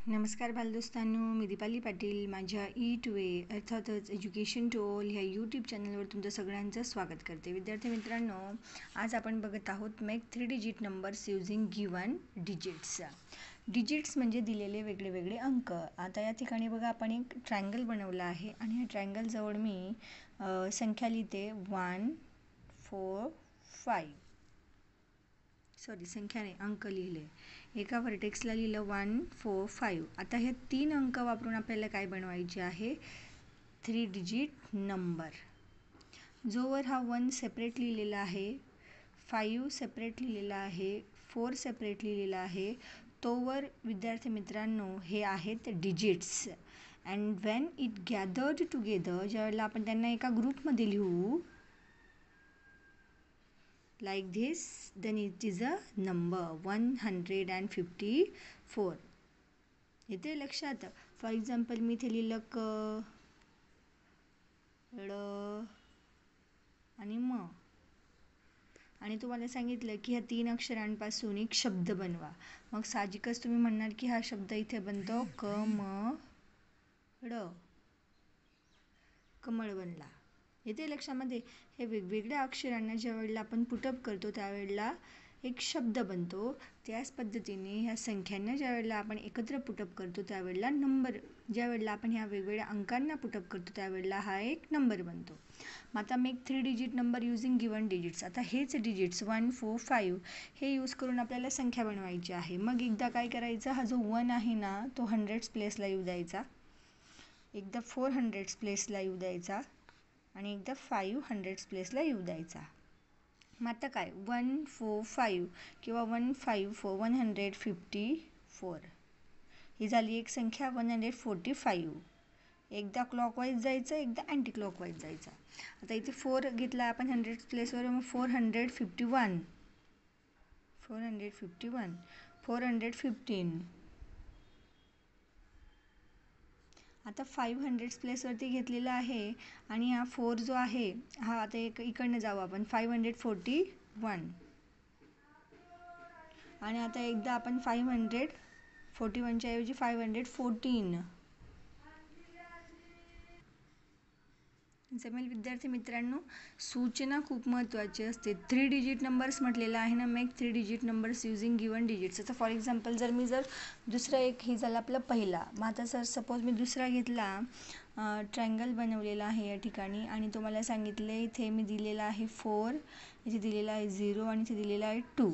नमस्कार बालदोस्तांनो, मी दीपाली पाटील. माझ्या two way अर्थातच एज्युकेशन टू ऑल ह्या यूट्यूब चॅनलवर तुमचं सगळ्यांचं स्वागत करते. विद्यार्थी मित्रांनो, आज आपण बघत आहोत make 3 digit numbers using given digits. Digits म्हणजे दिलेले वेगळे वेगळे अंक. आता या ठिकाणी बघा, आपण एक ट्रायंगल बनवला आहे आणि ह्या ट्रायंगलजवळ मी संख्या लिहिते 1 4 5. संख्या नाही, अंक लिहिले. एका व्हर्टेक्सला लिहिलं 1 4 5. आता हे 3 अंक वापरून आपल्याला काय बनवायचे आहे? 3 डिजिट नंबर. जोवर हा 1 सेपरेट लिहिलेला आहे, 5 सेपरेट लिहिलेला आहे, 4 सेपरेट लिहिलेला आहे, तोवर विद्यार्थी मित्रांनो हे आहेत digits. And when it gathered together, ज्यावेळेला आपण त्यांना एका ग्रुपमध्ये लिहू like this, then it is a number 154. येते लक्षात? फॉर एक्झाम्पल मी इथे लिहिलं क, ळ आणि म, आणि तुम्हाला सांगितलं की ह्या 3 अक्षरांपासून एक शब्द बनवा. मग साहजिकच तुम्ही म्हणणार की हा शब्द इथे बनतो क म ळ, कमळ बनला. येते लक्षामध्ये? हे वेगवेगळ्या अक्षरांना ज्या वेळेला आपण पुटअप करतो त्यावेळेला एक शब्द बनतो. त्याच पद्धतीने ह्या संख्यांना ज्या वेळेला आपण एकत्र पुटअप करतो त्यावेळेला नंबर, ज्या वेळेला आपण ह्या वेगवेगळ्या अंकांना पुटअप करतो त्यावेळेला हा एक नंबर बनतो. मग आता make 3 digit number using given digits. आता हेच डिजिट्स 1 4 5 हे यूज करून आपल्याला संख्या बनवायची आहे. मग एकदा काय करायचं, हा जो 1 आहे ना तो 100 प्लेसला येऊ द्यायचा, एकदा 400 प्लेसला येऊ द्यायचा आणि एकदा 500 प्लेसला येऊ द्यायचा. मग आता काय 145 किंवा 154 154 ही झाली एक संख्या 145. एकदा क्लॉकवाईज जायचं, एकदा अँटी क्लॉकवाईज जायचं. आता इथे 4 घेतला आपण 100 प्लेसवर, मग 451 415. आता 500 प्लेसवरती घेतलेला आहे आणि हा 4 जो आहे हा आता एक इकडनं जाऊ आपण 541 आणि आता एकदा आपण 541च्या ऐवजी 514. जमेल विद्यार्थी मित्रांनो? सूचना खूप महत्त्वाची असते. 3 डिजिट नंबर्स म्हटलेला आहे ना, make 3 digit numbers using given digits. आता फॉर एक्झाम्पल जर दुसरा एक हे झाला आपला पहिला. मग आता सपोज मी दुसरा घेतला, ट्रायंगल बनवलेला आहे या ठिकाणी आणि तुम्हाला सांगितले इथे मी दिलेला आहे 4, इथे दिलेला आहे 0 आणि इथे दिलेला आहे 2.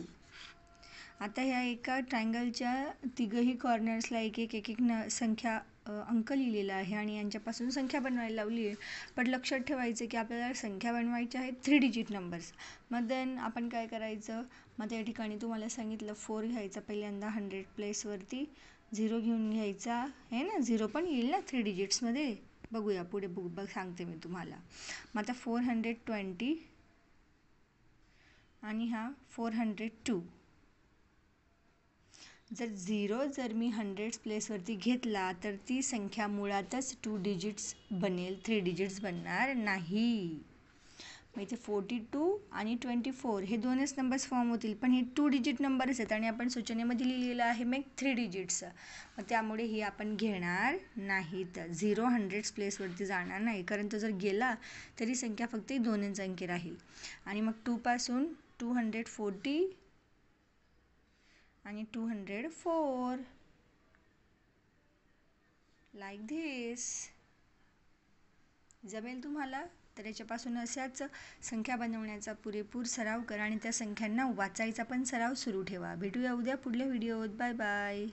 आता ह्या एका ट्रायंगलच्या तिघही कॉर्नर्सला एक एक संख्या अंक लिहिलेला आहे आणि यांच्यापासून संख्या बनवायला लावली आहे. पण लक्षात ठेवायचं की आपल्याला संख्या बनवायच्या आहेत 3 डिजिट नंबर्स. मग देन आपण काय करायचं, मग त्या ठिकाणी तुम्हाला सांगितलं 4 घ्यायचा पहिल्यांदा 100 प्लेसवरती, 0 घेऊन घ्यायचा आहे ना, 0 पण येईल ना 3 डिजिट्समध्ये. बघूया पुढे सांगते मी तुम्हाला. मग आता 420 आणि हा 402. जर मी 100 प्लेसवरती घेतला तर ती संख्या मुळातच 2 डिजिट्स बनेल, 3 डिजिट्स बनणार नाही. मग इथे 42 आणि 24 हे 2च नंबर्स फॉर्म होतील, पण हे 2 डिजिट नंबर्स आहेत आणि आपण सूचनेमध्ये लिहिलेलं आहे मेक 3 डिजिट्स. मग त्यामुळे ही आपण घेणार नाहीत. 0 100 प्लेसवरती जाणार नाही, कारण तो जर गेला तरी संख्या फक्त 2च अंकी राहील. आणि मग 2 पासून 240 आणि 204 लाईक धिस. जमेल तुम्हाला? तर याच्यापासून अशाच संख्या बनवण्याचा पुरेपूर सराव करा आणि त्या संख्यांना वाचायचा पण सराव सुरू ठेवा. भेटूया उद्या पुढल्या व्हिडिओत. Bye bye.